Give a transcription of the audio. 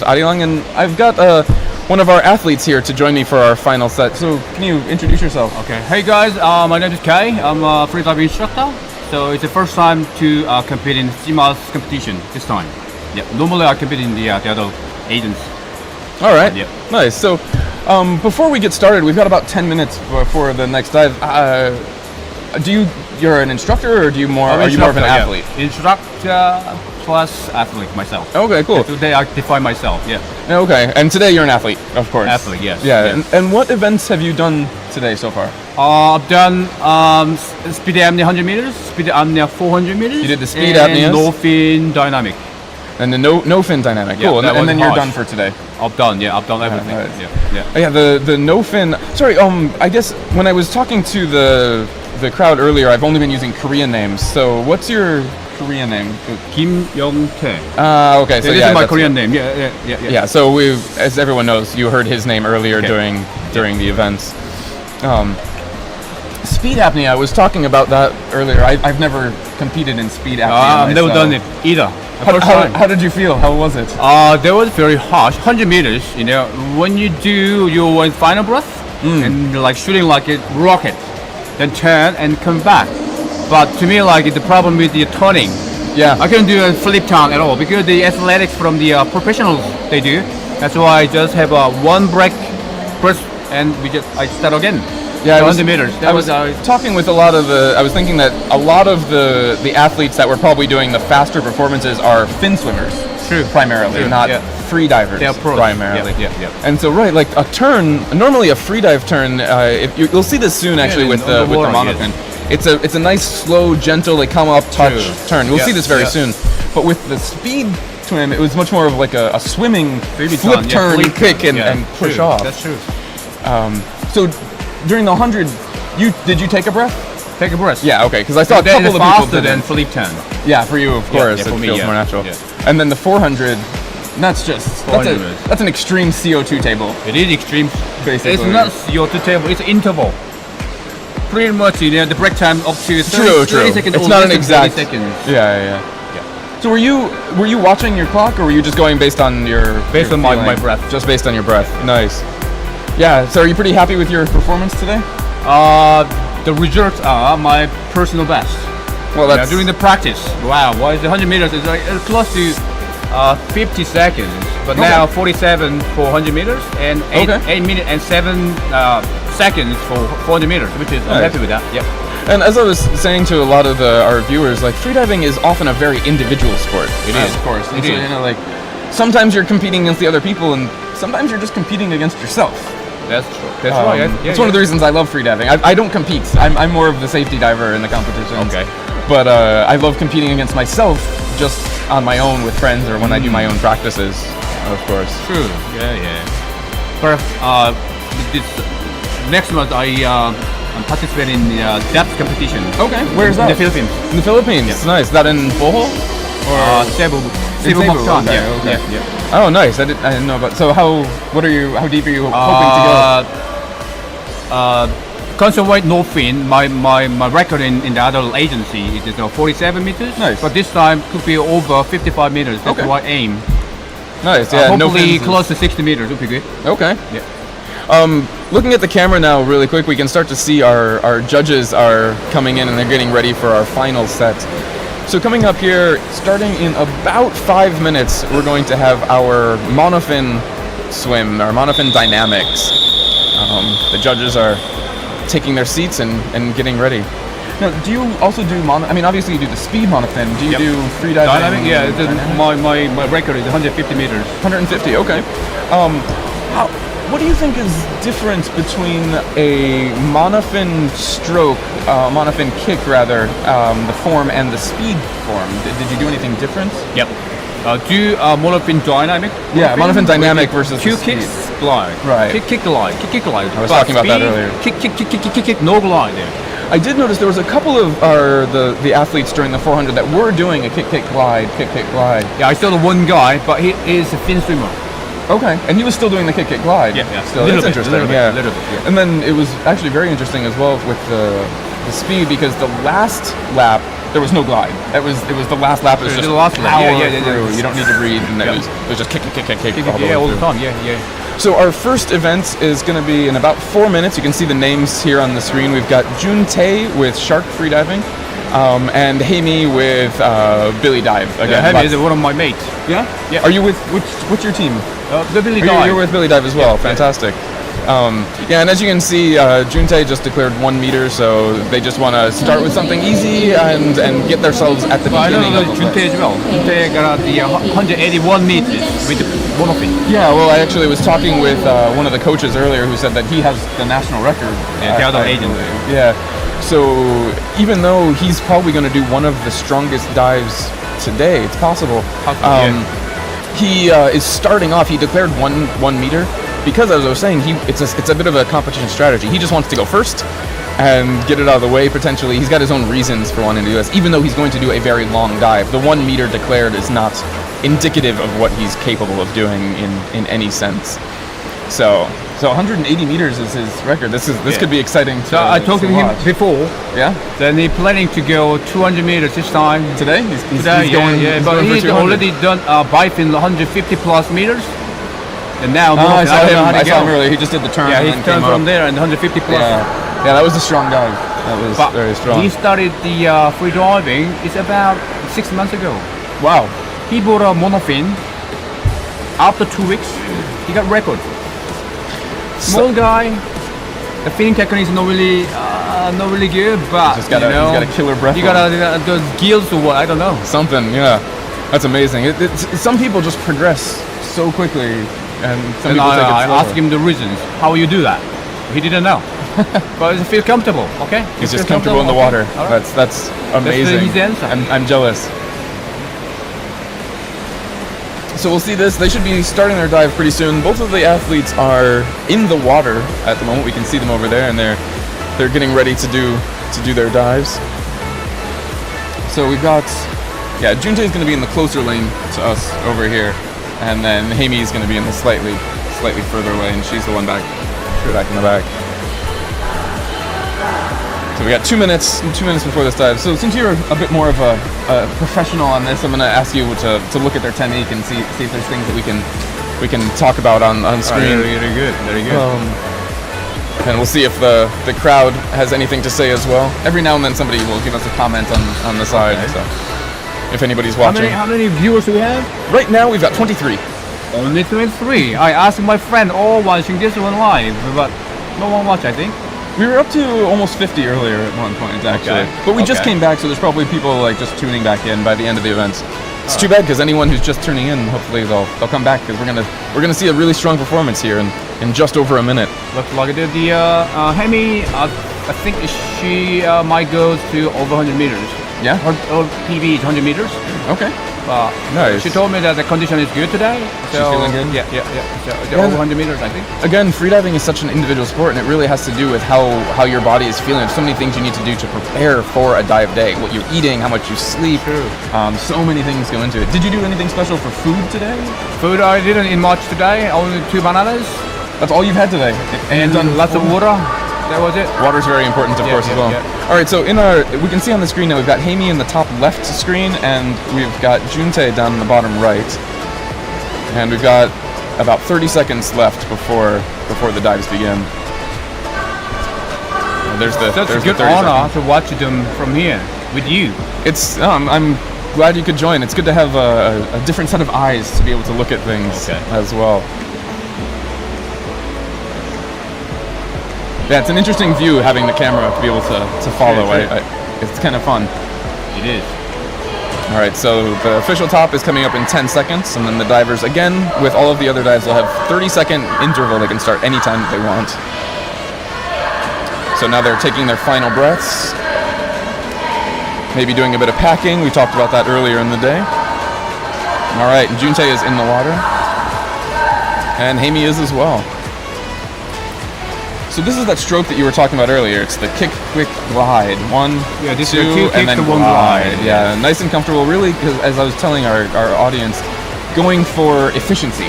Arilang, and I've got one of our athletes here to join me for our final set. So can you introduce yourself? Okay. Hey guys, my name is Kai. I'm a freediving instructor. So it's the first time to compete in Cmas competition this time. Yeah. Normally I compete in the other agents. All right. Yeah. Nice. So before we get started, we've got about 10 minutes before the next dive. You're an instructor, or are you more of an athlete? Yeah. Instructor plus athlete myself. Okay, cool. Today I define myself. Yeah. Okay, and today you're an athlete, of course. Athlete, yes. Yeah. Yes. And what events have you done today so far? I've done speed apnea 100 meters, speed apnea 400 meters. You did the speed and apneas? no fin dynamic. And the no fin dynamic. Yeah, Cool. And then you're harsh. done for today. I've done everything. Nice. Yeah. Yeah, the no fin. Sorry, I guess when I was talking to the crowd earlier, I've only been using Korean names. So what's your Korean name? Kim Young-tae. Okay. So this yeah, is my that's Korean name. Yeah. Yeah. So as everyone knows, you heard his name earlier during the events. Speed apnea. I was talking about that earlier. I've never competed in speed apnea. I've never done it either. How did you feel? How was it? That was very harsh. 100 meters. You know, when you do your final breath and like shooting like a rocket, then turn and come back. But to me, like the problem with the turning. Yeah. I couldn't do a flip turn at all because the athletics from the professionals they do. That's why I just have one breath, and I start again. Yeah, 100 meters. I was talking with I was thinking that a lot of the athletes that were probably doing the faster performances are fin swimmers. True. Primarily, True. not Yeah. free divers. They're pros. Primarily. Yeah. And so, right, like a turn, normally a free dive turn, you'll see this soon actually with the monofin. Yes. It's a nice, slow, gentle, they come up, touch, turn. We'll see this very soon. But with the speed swim, it was much more of like a swimming flip turn, kick, and push off. That's true. So during the 100, did you take a breath? Take a breath. Yeah, okay, because I saw a couple of people faster did than it. flip turn. Yeah, for you, of course, for it me, feels more natural. Yeah. And then the 400, that's an extreme CO2 table. It is extreme. Basically. It's not CO2 table. It's interval. Pretty much, the break time up to 30 seconds. It's not an exact. 30 seconds. Yeah. So were you watching your clock, or were you just going based on your my breath? Just based on your breath. Nice. Yeah. So are you pretty happy with your performance today? The results are my personal best. Well, that's during the practice. Wow, the 100 meters is like close to 50 seconds, but now 47 for 100 meters and 8 minutes and 7 seconds for 400 meters, which is I'm happy with that. Yeah. And as I was saying to a lot of our viewers, like freediving is often a very individual sport. It is, of course. It is. You know, like sometimes you're competing against the other people, and sometimes you're just competing against yourself. That's true. That's right. It's one of the reasons I love freediving. I don't compete. I'm more of the safety diver in the competition. Okay. But I love competing against myself just on my own with friends or when I do my own practices, of course. True. Yeah. But this next month I'm participating in the depth competition. Okay. Where's that? In the Philippines. In the Philippines. Yeah. Nice. Is that in Bohol? Or Cebu. Cebu. Okay. Yeah. Oh, nice. I didn't know about. So how deep are you hoping to go? Constant weight no fin. My record in the other agency is 47 meters. Nice. But this time could be over 55 meters. That's what I aim. Nice. Yeah. Hopefully close to 60 meters would be good. Okay. Yeah. Looking at the camera now really quick, we can start to see our judges are coming in and they're getting ready for our final set. So coming up here, starting in about 5 minutes, we're going to have our monofin swim, our monofin dynamics. The judges are taking their seats and getting ready. Now, do you also do obviously you do the speed monofin. Do you do freediving? Dynamic? Yeah, my record is 150 meters. 150, okay. What do you think is different between a monofin stroke, monofin kick rather, the form and the speed form? Did you do anything different? Yep. Do monofin dynamic? Yeah, monofin dynamic versus two kicks, glide. Right. Kick glide. I was talking about that earlier. Kick, no glide there. I did notice there was a couple of the athletes during the 400 that were doing a kick glide. Yeah, I saw the one guy, but he is a fin swimmer. Okay, and he was still doing the kick glide. Yeah. Still, that's interesting. Little bit. And then it was actually very interesting as well with the speed, because the last lap there was no glide. It was the last lap. It was just the last lap. power Yeah. through. You don't need to breathe, and it was just kick all the way all the through. time. Yeah. So our first event is going to be in about 4 minutes. You can see the names here on the screen. We've got Jun Tae with shark freediving, and Haimi with Billy Dive. Again, Haimi is one of my mates. Yeah? Yeah. Are you with what's your team? The Billy You're, Dive. you're with Billy Dive as well. Fantastic. And as you can see, Jun Tae just declared 1 meter, so they just want to start with something easy and get themselves at the I beginning. don't know Jun Tae as well. Jun Tae got the 181 meters with one of it. Yeah, well, I actually was talking with one of the coaches earlier who said that he has the national record. Yeah, the other agent. Yeah. So even though he's probably going to do one of the strongest dives today, it's possible. He is starting off. He declared 1 meter because, as I was saying, it's a bit of a competition strategy. He just wants to go first and get it out of the way. Potentially, he's got his own reasons for wanting to do this. Even though he's going to do a very long dive, the 1 meter declared is not indicative of what he's capable of doing in any sense. So 180 meters is his record. This could be exciting. So I talked to him before. Yeah. Then he's planning to go 200 meters this time. Today? He's Today, going. yeah. He's But going for he's 200. already done biking 150 plus meters. And now I saw him. I saw him earlier. earlier. He just did the turn. Yeah, and he then turned came from up. there and 150 plus. Yeah, that was a strong dive. That was But very strong. he started the free diving. It's about 6 months ago. Wow. He bought a monofin. After 2 weeks, he got record. Small guy. The finning technique is not really good, but He's got a killer breath. you got those gills or what? I don't know. Something. Yeah, that's amazing. Some people just progress so quickly, and some And people take it I slower. asked him the reasons how you do that. He didn't know. But he feel comfortable. Okay. He's Feel just comfortable in the okay? water. All right. That's amazing. his answer. I'm jealous. So we'll see this. They should be starting their dive pretty soon. Both of the athletes are in the water at the moment. We can see them over there, and they're getting ready to do their dives. So we've got Jun Tae is going to be in the closer lane to us over here, and then Haimi is going to be in the slightly further away, and she's the one back in the back. So we got 2 minutes before this dive. So since you're a bit more of a professional on this, I'm going to ask you to look at their technique and see if there's things that we can talk about on screen. Very good. And we'll see if the crowd has anything to say as well. Every now and then somebody will give us a comment on the side. Okay. So if anybody's watching. How many viewers do we have? Right now we've got 23. Only 23. I asked my friend all watching this one live, but no one watched, I think. We were up to almost 50 earlier at one point, actually. Okay. But we just Okay. came back, so there's probably people like just tuning back in by the end of the event. It's too bad because anyone who's just tuning in, hopefully they'll come back because we're gonna see a really strong performance here in just over a minute. Looks like the Hemi, I think she might go to over 100 meters. Yeah. Her PB is 100 meters. Okay. Nice. She told me that the condition is good today. She's feeling good? Yeah. So over 100 meters, I think. Again, freediving is such an individual sport, and it really has to do with how your body is feeling. There's so many things you need to do to prepare for a dive day. What you're eating, how much you sleep. True. So many things go into it. Did you do anything special for food today? Food, I didn't eat much today. Only 2 bananas That's all you've had today. and lots of water. That was it. Water's very important, of course, as well. Yeah. All right, so we can see on the screen now we've got Haimi in the top left screen, and we've got Jun Tae down in the bottom right. And we've got about 30 seconds left before the dives begin. There's Such a the good 30 honor seconds. to watch them from here with you. It's I'm glad you could join. It's good to have a different set of eyes to be able to look at things as well. Yeah, it's an interesting view having the camera to be able to follow. It's kind of fun. It is. All right, so the official top is coming up in 10 seconds, and then the divers, again, with all of the other dives, will have 30-second interval. They can start anytime that they want. So now they're taking their final breaths, maybe doing a bit of packing. We talked about that earlier in the day. All right, and Jun Tae is in the water, and Haimi is as well. So this is that stroke that you were talking about earlier. It's the kick, quick, glide. 1, this 2, is the 2 and kicks then to 1 glide. glide. Yeah, nice and comfortable. Really, because as I was telling our audience, going for efficiency.